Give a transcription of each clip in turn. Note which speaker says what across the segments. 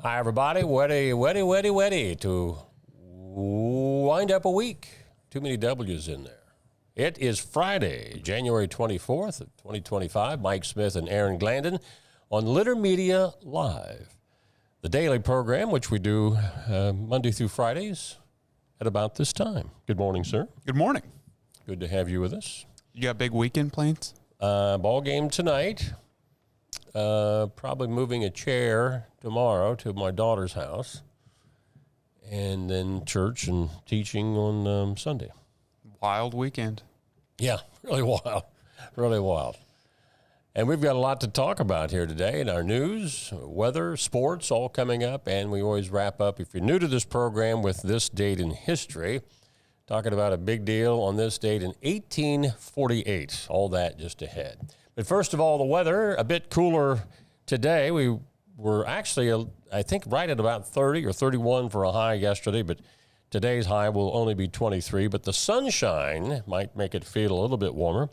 Speaker 1: Hi, everybody. Ready to wind up a week. Too many W's in there. It is Friday, January 24th of 2025. Mike Smith and Aaron Glandon on Litter Media Live, the daily program, which we do Monday through Fridays at about this time. Good morning, sir.
Speaker 2: Good morning.
Speaker 1: Good to have you with us.
Speaker 2: You got big weekend plans?
Speaker 1: Ball game tonight. Probably moving a chair tomorrow to my daughter's house, and then church and teaching on Sunday.
Speaker 2: Wild weekend.
Speaker 1: Yeah, really wild. And we've got a lot to talk about here today in our news, weather, sports, all coming up. And we always wrap up, if you're new to this program, with this date in history, talking about a big deal on this date in 1848. All that just ahead. But first of all, the weather, a bit cooler today. We were actually, I think, right at about 30 or 31 for a high yesterday, but today's high will only be 23. But the sunshine might make it feel a little bit warmer.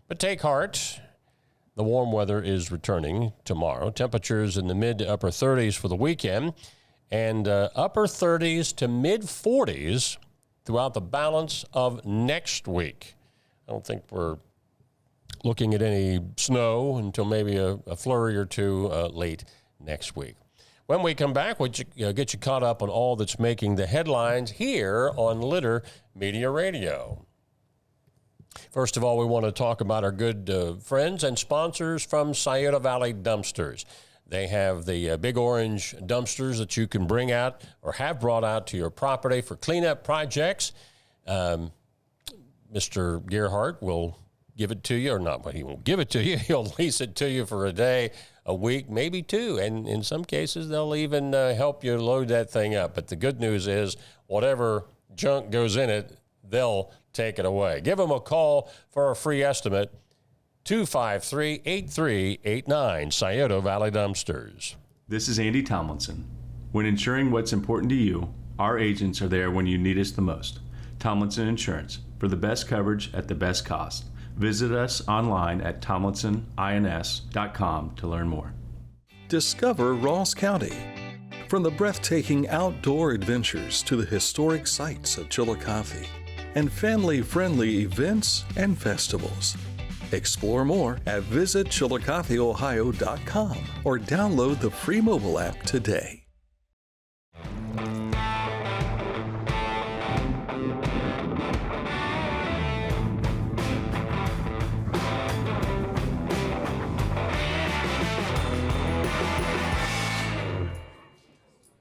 Speaker 1: But take heart, the warm weather is returning tomorrow. Temperatures in the mid to upper 30s for the weekend, and upper 30s to mid 40s throughout the balance of next week. I don't think we're looking at any snow until maybe a flurry or two late next week. When we come back, we'll get you caught up on all that's making the headlines here on Litter Media Radio. First of all, we want to talk about our good friends and sponsors from Scioto Valley Dumpsters. They have the big orange dumpsters that you can bring out or have brought out to your property for cleanup projects. Mr. Gierhart will give it to you, or not, but he won't give it to you. He'll lease it to you for a day, a week, maybe two. And in some cases, they'll even help you load that thing up. But the good news is whatever junk goes in it, they'll take it away. Give them a call for a free estimate, 253-8389, Scioto Valley Dumpsters.
Speaker 3: This is Andy Tomlinson. When ensuring what's important to you, our agents are there when you need us the most. Tomlinson Insurance, for the best coverage at the best cost. Visit us online at tomlinsonins.com to learn more.
Speaker 4: Discover Ross County. From the breathtaking outdoor adventures to the historic sights of Chillicothe and family-friendly events and festivals. Explore more at visitchillicotheohio.com or download the free mobile app today.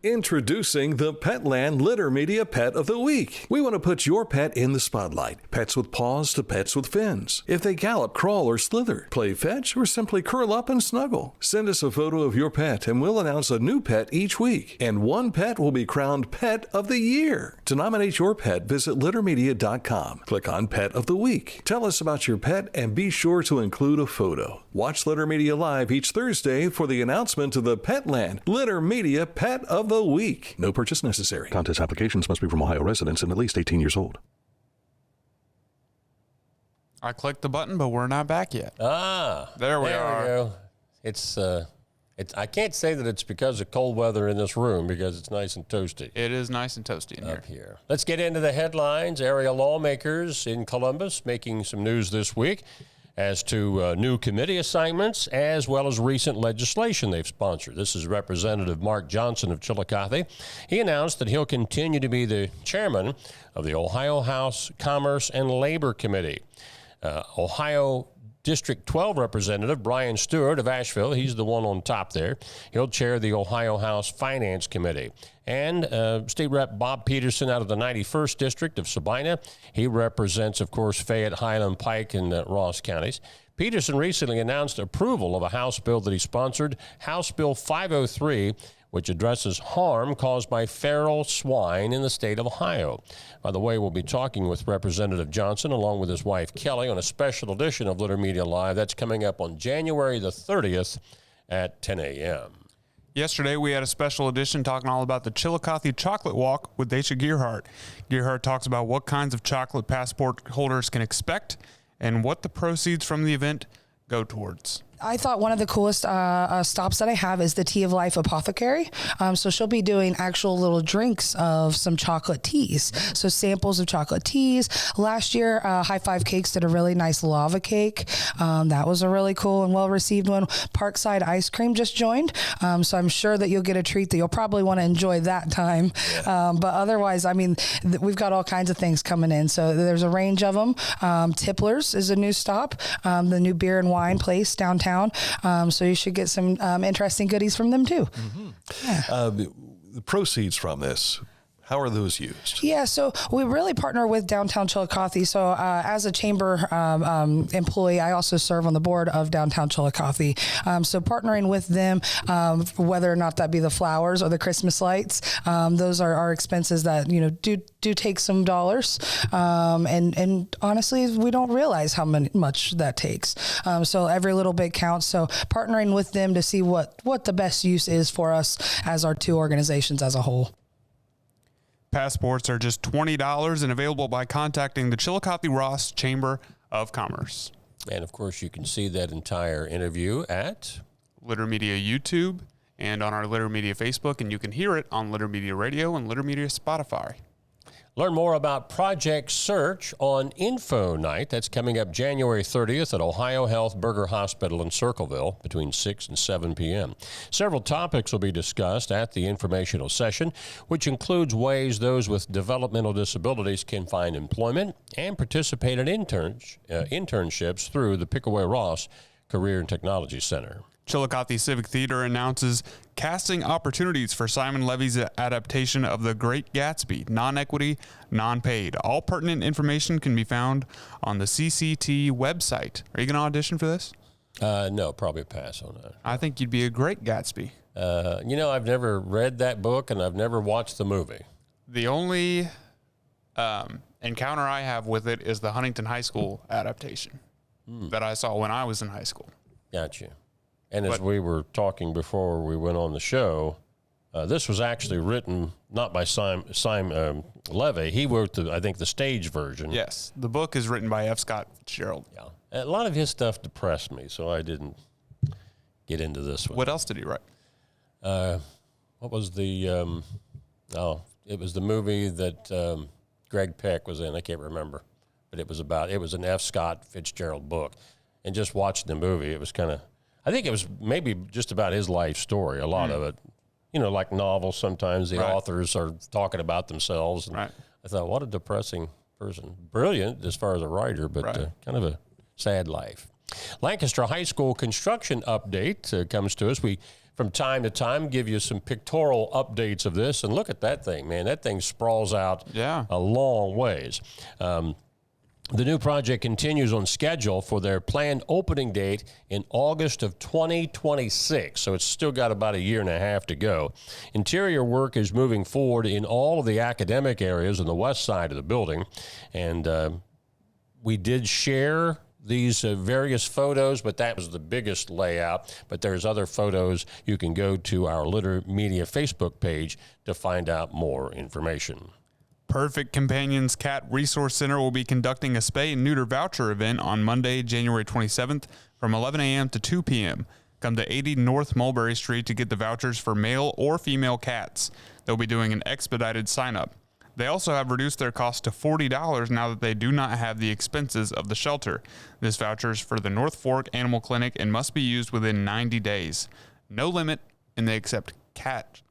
Speaker 4: Introducing the Petland Litter Media Pet of the Week. We want to put your pet in the spotlight. Pets with paws to pets with fins. If they gallop, crawl, or slither, play fetch, or simply curl up and snuggle. Send us a photo of your pet and we'll announce a new pet each week. And one pet will be crowned Pet of the Year. To nominate your pet, visit littermedia.com. Click on Pet of the Week. Tell us about your pet and be sure to include a photo. Watch Litter Media Live each Thursday for the announcement of the Petland Litter Media Pet of the Week. No purchase necessary. Contest applications must be from Ohio residents and at least 18 years old.
Speaker 2: I clicked the button, but we're not back yet.
Speaker 1: There we go. It's I can't say that it's because of cold weather in this room because it's nice and toasty.
Speaker 2: It is nice and toasty in
Speaker 1: up here. Let's get into the headlines. Area lawmakers in Columbus making some news this week as to new committee assignments as well as recent legislation they've sponsored. This is Representative Mark Johnson of Chillicothe. He announced that he'll continue to be the chairman of the Ohio House Commerce and Labor Committee. Ohio District 12 Representative Brian Stewart of Asheville, he's the one on top there. He'll chair the Ohio House Finance Committee. And State Rep Bob Peterson out of the 91st District of Sabina. He represents, of course, Fayette, Highland, Pike, and Ross counties. Peterson recently announced approval of a House bill that he sponsored, House Bill 503, which addresses harm caused by feral swine in the state of Ohio. By the way, we'll be talking with Representative Johnson along with his wife Kelly on a special edition of Litter Media Live. That's coming up on January the 30th at 10 a.m.
Speaker 2: Yesterday, we had a special edition talking all about the Chillicothe Chocolate Walk with Dacia Gierhart. Gierhart talks about what kinds of chocolate passport holders can expect and what the proceeds from the event go towards.
Speaker 5: I thought one of the coolest stops that I have is the Tea of Life Apothecary. So she'll be doing actual little drinks of some chocolate teas. So samples of chocolate teas. Last year, High Five Cakes did a really nice lava cake. That was a really cool and well-received one. Parkside Ice Cream just joined. So I'm sure that you'll get a treat that you'll probably want to enjoy that time. But otherwise, I mean, we've got all kinds of things coming in. So there's a range of them. Tipplers is a new stop. The new beer and wine place downtown. So you should get some interesting goodies from them too.
Speaker 4: Mm-hmm. Yeah. The proceeds from this, how are those used?
Speaker 5: Yeah, so we really partner with Downtown Chillicothe. So as a chamber employee, I also serve on the board of Downtown Chillicothe. So partnering with them, whether or not that be the flowers or the Christmas lights, those are our expenses that, do take some dollars. And honestly, we don't realize how much that takes. So every little bit counts. So partnering with them to see what the best use is for us as our two organizations as a whole.
Speaker 2: Passports are just $20 and available by contacting the Chillicothe Ross Chamber of Commerce.
Speaker 1: And, of course, you can see that entire interview at
Speaker 2: Litter Media YouTube and on our Litter Media Facebook, and you can hear it on Litter Media Radio and Litter Media Spotify.
Speaker 1: Learn more about Project Search on Info Night. That's coming up January 30th at OhioHealth Berger Hospital in Circleville between 6 and 7 p.m. Several topics will be discussed at the informational session, which includes ways those with developmental disabilities can find employment and participate in internships through the Pickaway Ross Career and Technology Center.
Speaker 2: Chillicothe Civic Theatre announces casting opportunities for Simon Levy's adaptation of The Great Gatsby, non-equity, non-paid. All pertinent information can be found on the CCT website. Are you going to audition for this?
Speaker 1: No, probably a pass on that.
Speaker 2: I think you'd be a great Gatsby.
Speaker 1: I've never read that book and I've never watched the movie.
Speaker 2: The only encounter I have with it is the Huntington High School adaptation that I saw when I was in high school.
Speaker 1: Gotcha. And as we were talking before we went on the show, this was actually written not by Simon Levy. He wrote, the stage version.
Speaker 2: Yes. The book is written by F. Scott Fitzgerald.
Speaker 1: Yeah. A lot of his stuff depressed me, so I didn't get into this one.
Speaker 2: What else did he write?
Speaker 1: What was the, it was the movie that Greg Peck was in. I can't remember. But it was an F. Scott Fitzgerald book. And just watching the movie, it was kind of, I think it was maybe just about his life story, a lot of it. Like novels, sometimes the authors are talking about themselves. And I thought, what a depressing person. Brilliant as far as a writer, but kind of a sad life. Lancaster High School construction update comes to us. We, from time to time, give you some pictorial updates of this. And look at that thing, man. That thing sprawls out a long ways. The new project continues on schedule for their planned opening date in August of 2026, so it's still got about a year and a half to go. Interior work is moving forward in all of the academic areas on the west side of the building, and we did share these various photos, but that was the biggest layout. But there's other photos. You can go to our Litter Media Facebook page to find out more information.
Speaker 2: Purrfect Companions Cat Resource Center will be conducting a Spay and Neuter voucher event on Monday, January 27th from 11 a.m. to 2 p.m. Come to 80 North Mulberry Street to get the vouchers for male or female cats. They'll be doing an expedited sign-up. They also have reduced their cost to $40 now that they do not have the expenses of the shelter. This voucher is for the North Fork Animal Clinic and must be used within 90 days. No limit, and they accept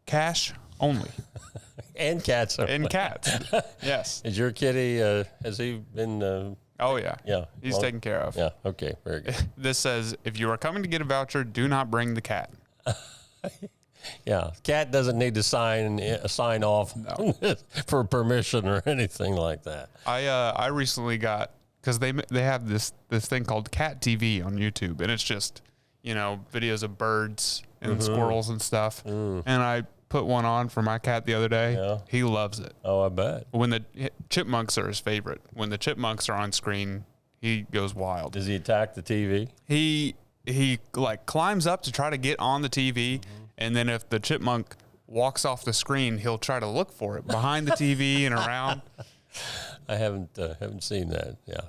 Speaker 2: cash only.
Speaker 1: And cats.
Speaker 2: And cats. Yes.
Speaker 1: Is your kitty, has he been?
Speaker 2: Oh, yeah.
Speaker 1: Yeah.
Speaker 2: He's taken care of.
Speaker 1: Yeah. Okay. Very good.
Speaker 2: This says, if you are coming to get a voucher, do not bring the cat.
Speaker 1: Yeah. Cat doesn't need to sign off for permission or anything like that.
Speaker 2: I recently got, because they have this thing called Cat TV on YouTube, and it's just, videos of birds and squirrels and stuff. And I put one on for my cat the other day. Yeah. He loves it.
Speaker 1: Oh, I bet.
Speaker 2: When the chipmunks are his favorite. When the chipmunks are on screen, he goes wild.
Speaker 1: Does he attack the TV?
Speaker 2: He climbs up to try to get on the TV, and then if the chipmunk walks off the screen, he'll try to look for it behind the TV and around.
Speaker 1: I haven't seen that. Yeah.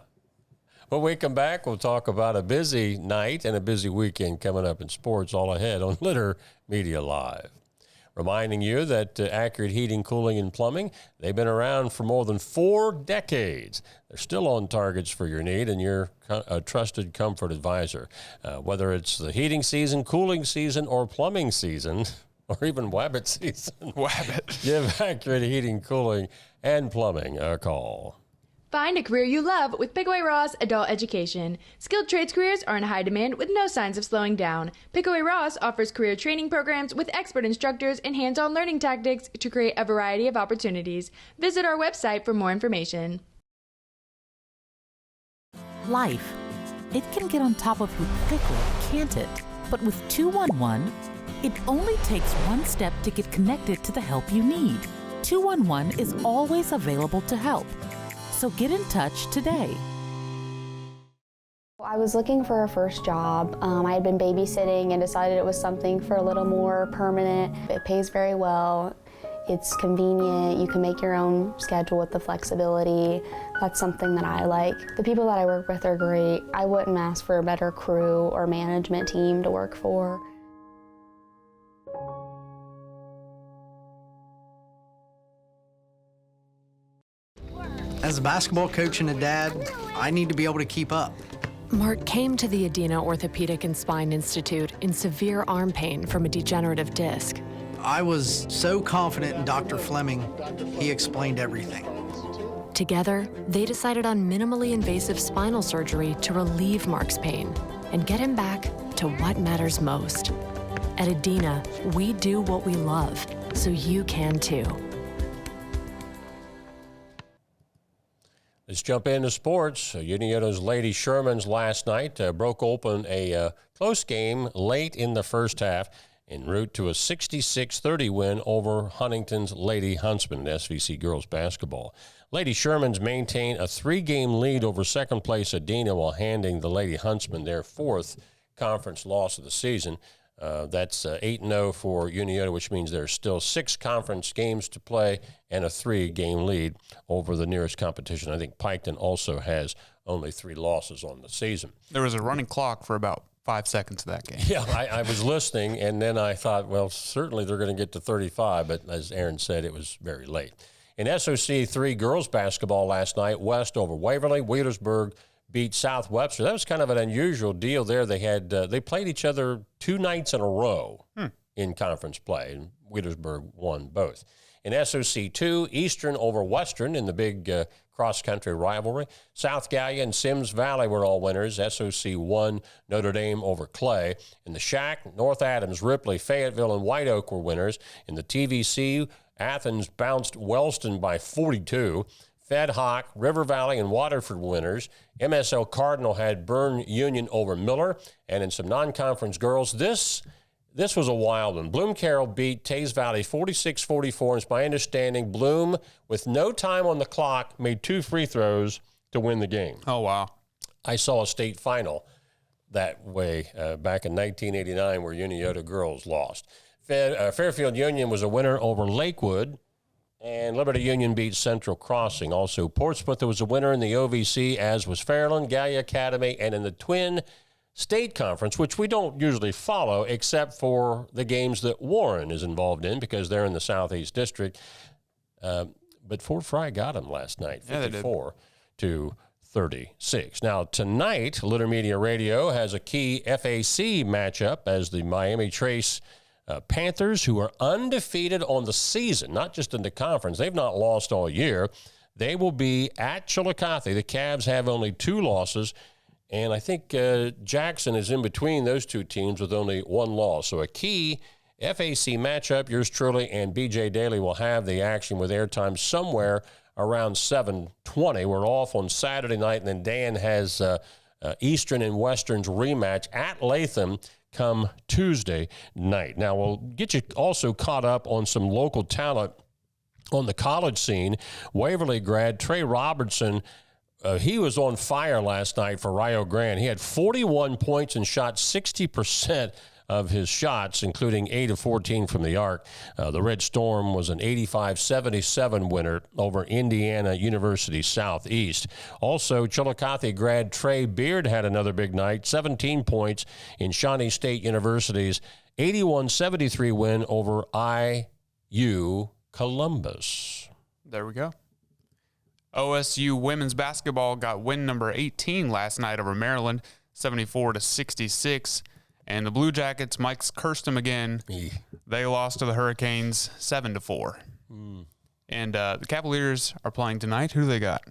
Speaker 1: When we come back, we'll talk about a busy night and a busy weekend coming up in sports, all ahead on Litter Media Live. Reminding you that Accurate Heating, Cooling, and Plumbing, they've been around for more than 4 decades. They're still on targets for your need and you're a trusted comfort advisor. Whether it's the heating season, cooling season, or plumbing season, or even Wabbit season, give Accurate Heating, Cooling, and Plumbing a call.
Speaker 6: Find a career you love with Pickaway Ross Adult Education. Skilled trades careers are in high demand with no signs of slowing down. Pickaway Ross offers career training programs with expert instructors and hands-on learning tactics to create a variety of opportunities. Visit our website for more information.
Speaker 7: Life. It can get on top of you quickly, can't it? But with 211, it only takes one step to get connected to the help you need. 211 is always available to help. So get in touch today.
Speaker 8: I was looking for a first job. I had been babysitting and decided it was something for a little more permanent. It pays very well. It's convenient. You can make your own schedule with the flexibility. That's something that I like. The people that I work with are great. I wouldn't ask for a better crew or management team to work for.
Speaker 9: As a basketball coach and a dad, I need to be able to keep up.
Speaker 10: Mark came to the Adina Orthopedic and Spine Institute in severe arm pain from a degenerative disc.
Speaker 9: I was so confident in Dr. Fleming, he explained everything.
Speaker 10: Together, they decided on minimally invasive spinal surgery to relieve Mark's pain and get him back to what matters most. At Adina, we do what we love, so you can too.
Speaker 1: Let's jump into sports. Unioto's Lady Shermans last night broke open a close game late in the first half en route to a 66-30 win over Huntington's Lady Huntsmen in SVC girls basketball. Lady Shermans maintain a 3-game lead over second place Adina while handing the Lady Huntsmen their 4th conference loss of the season. That's 8-0 for Unioto, which means there's still 6 conference games to play and a 3-game lead over the nearest competition. I think Piketon also has only 3 losses on the season.
Speaker 2: There was a running clock for about 5 seconds of that game.
Speaker 1: Yeah, I was listening, and then I thought, well, certainly they're going to get to 35, but as Aaron said, it was very late. In SOC 3 girls basketball last night, West over Waverly, Wheelersburg beat South Webster. That was kind of an unusual deal there. They had they played each other 2 nights in a row in conference play, and Wheelersburg won both. In SOC 2, Eastern over Western in the big cross-country rivalry. South Gallia and Sims Valley were all winners. SOC 1, Notre Dame over Clay. In the Shack, North Adams, Ripley, Fayetteville, and White Oak were winners. In the TVC, Athens bounced Wellston by 42. Fed Hawk, River Valley, and Waterford winners. MSL Cardinal had Bern Union over Miller. And in some non-conference girls, this was a wild one. Bloom Carroll beat Tays Valley 46-44. And it's my understanding Bloom, with no time on the clock, made 2 free throws to win the game.
Speaker 2: Oh, wow.
Speaker 1: I saw a state final that way back in 1989 where Unioto girls lost. Fairfield Union was a winner over Lakewood. And Liberty Union beat Central Crossing. Also, Portsmouth was a winner in the OVC, as was Fairland, Gallia Academy, and in the Twin State Conference, which we don't usually follow except for the games that Warren is involved in because they're in the Southeast District. But Fort Fry got them last night, 54-36. Now, tonight, Litter Media Radio has a key FAC matchup as the Miami Trace Panthers, who are undefeated on the season, not just in the conference. They've not lost all year. They will be at Chillicothe. The Cavs have only 2 losses, and I think Jackson is in between those 2 teams with only 1 loss. So a key FAC matchup. Yours truly and BJ Daly will have the action with airtime somewhere around 7:20. We're off on Saturday night, and then Dan has Eastern and Western's rematch at Latham come Tuesday night. Now, we'll get you also caught up on some local talent on the college scene. Waverly grad Trey Robertson, he was on fire last night for Rio Grande. He had 41 points and shot 60% of his shots, including 8 of 14 from the arc. The Red Storm was an 85-77 winner over Indiana University Southeast. Also, Chillicothe grad Trey Beard had another big night, 17 points in Shawnee State University's 81-73 win over IU Columbus.
Speaker 2: There we go. OSU women's basketball got win number 18 last night over Maryland, 74-66. And the Blue Jackets, Mike's cursed them again. They lost to the Hurricanes 7-4. And the Cavaliers are playing tonight. Who do they got?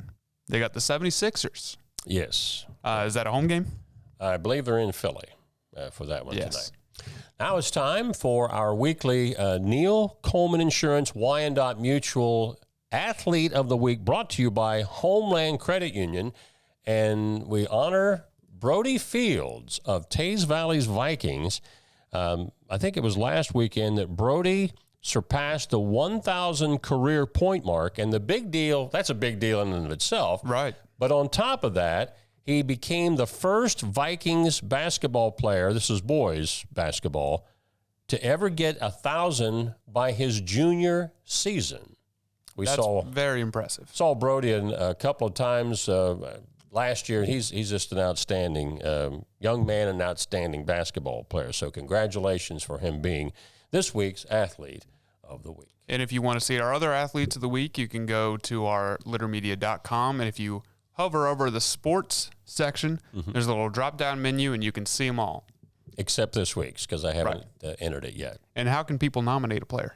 Speaker 2: They got the 76ers.
Speaker 1: Yes.
Speaker 2: Is that a home game?
Speaker 1: I believe they're in Philly for that one
Speaker 2: Yes.
Speaker 1: tonight. Now it's time for our weekly Neil Coleman Insurance Wyandotte Mutual Athlete of the Week, brought to you by Homeland Credit Union. And we honor Brody Fields of Taze Valley's Vikings. I think it was last weekend that Brody surpassed the 1,000 career point mark. And the big deal, that's a big deal in and of itself.
Speaker 2: Right.
Speaker 1: But on top of that, he became the first Vikings basketball player, this is boys basketball, to ever get 1,000 by his junior season.
Speaker 2: That's very impressive.
Speaker 1: Saw Brody a couple of times last year. He's just an outstanding young man, an outstanding basketball player. So congratulations for him being this week's Athlete of the Week.
Speaker 2: And if you want to see our other Athletes of the Week, you can go to our littermedia.com. And if you hover over the sports section, there's a little drop-down menu, and you can see them all.
Speaker 1: Except this week's, because I haven't entered it yet.
Speaker 2: And how can people nominate a player?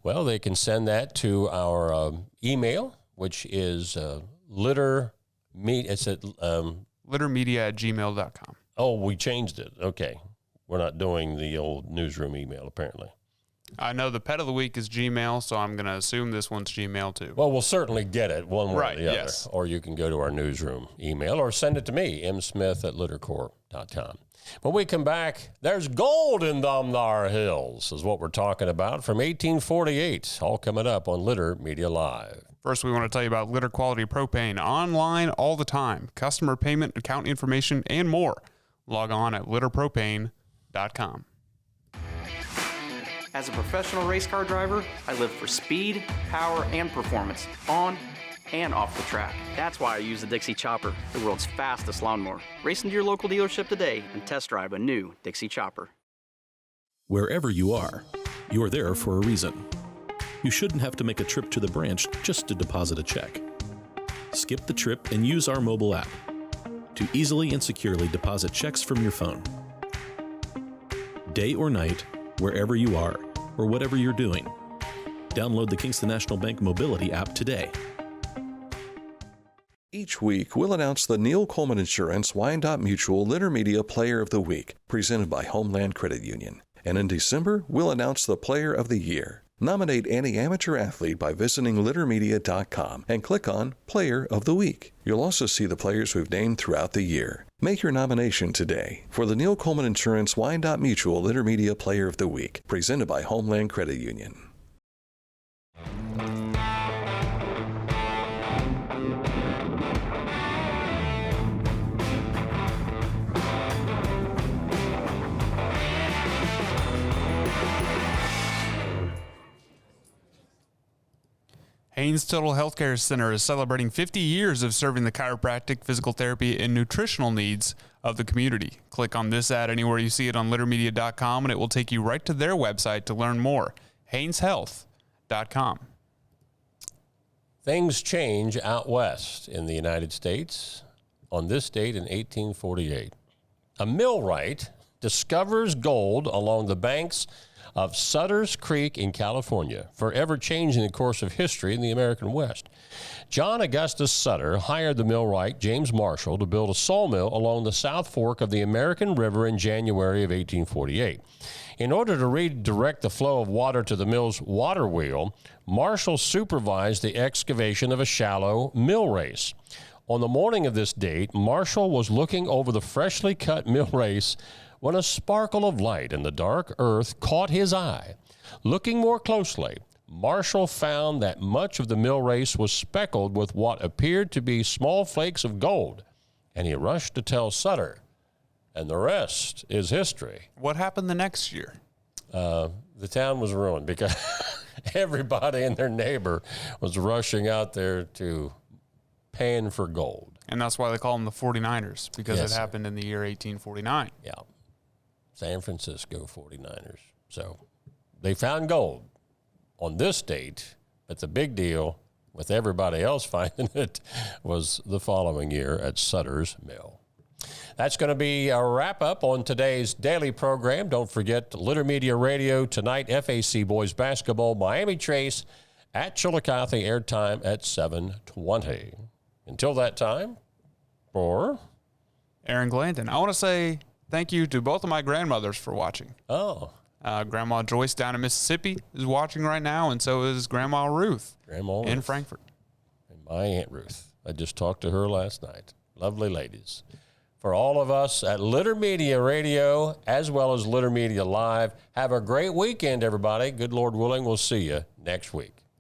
Speaker 1: Well, they can send that to our email, which is littermedia. It's at
Speaker 2: littermedia@gmail.com.
Speaker 1: Oh, we changed it. Okay. We're not doing the old newsroom email, apparently.
Speaker 2: I know the pet of the week is Gmail, so I'm going to assume this one's Gmail too.
Speaker 1: Well, we'll certainly get it one way or the other.
Speaker 2: Yes.
Speaker 1: Or you can go to our newsroom email or send it to me, msmith@littercorp.com. When we come back, there's gold in them thar hills, is what we're talking about from 1848. All coming up on Litter Media Live.
Speaker 2: First, we want to tell you about Litter Quality Propane, online all the time. Customer payment, account information, and more. Log on at litterpropane.com.
Speaker 11: As a professional race car driver, I live for speed, power, and performance on and off the track. That's why I use the Dixie Chopper, the world's fastest lawnmower. Race into your local dealership today and test drive a new Dixie Chopper.
Speaker 12: Wherever you are there for a reason. You shouldn't have to make a trip to the branch just to deposit a check. Skip the trip and use our mobile app to easily and securely deposit checks from your phone. Day or night, wherever you are, or whatever you're doing. Download the Kingston National Bank Mobility app today.
Speaker 4: Each week, we'll announce the Neil Coleman Insurance Wyandotte Mutual Litter Media Player of the Week, presented by Homeland Credit Union. And in December, we'll announce the Player of the Year. Nominate any amateur athlete by visiting littermedia.com and click on Player of the Week. You'll also see the players we've named throughout the year. Make your nomination today for the Neil Coleman Insurance Wyandotte Mutual Litter Media Player of the Week, presented by Homeland Credit Union.
Speaker 2: Haynes Total Healthcare Center is celebrating 50 years of serving the chiropractic, physical therapy, and nutritional needs of the community. Click on this ad anywhere you see it on littermedia.com, and it will take you right to their website to learn more. HaynesHealth.com.
Speaker 1: Things change out west in the United States on this date in 1848. A millwright discovers gold along the banks of Sutter's Creek in California, forever changing the course of history in the American West. John Augustus Sutter hired the millwright James Marshall to build a sawmill along the South Fork of the American River in January of 1848. In order to redirect the flow of water to the mill's water wheel, Marshall supervised the excavation of a shallow mill race. On the morning of this date, Marshall was looking over the freshly cut mill race when a sparkle of light in the dark earth caught his eye. Looking more closely, Marshall found that much of the mill race was speckled with what appeared to be small flakes of gold, and he rushed to tell Sutter. And the rest is history.
Speaker 2: What happened the next year?
Speaker 1: The town was ruined because everybody and their neighbor was rushing out there to pan for gold.
Speaker 2: And that's why they call them the 49ers, because
Speaker 1: Yes,
Speaker 2: it
Speaker 1: sir.
Speaker 2: happened in the year 1849.
Speaker 1: Yeah. San Francisco 49ers. So they found gold on this date, but the big deal with everybody else finding it was the following year at Sutter's Mill. That's going to be a wrap-up on today's daily program. Don't forget Litter Media Radio tonight, FAC Boys Basketball, Miami Chase at Chillicothe, airtime at 7:20. Until that time, for
Speaker 2: Aaron Glanton, I want to say thank you to both of my grandmothers for watching.
Speaker 1: Oh.
Speaker 2: Grandma Joyce down in Mississippi is watching right now, and so is Grandma Ruth in Frankfort.
Speaker 1: And my Aunt Ruth. I just talked to her last night. Lovely ladies. For all of us at Litter Media Radio, as well as Litter Media Live, have a great weekend, everybody. Good Lord willing, we'll see you next week.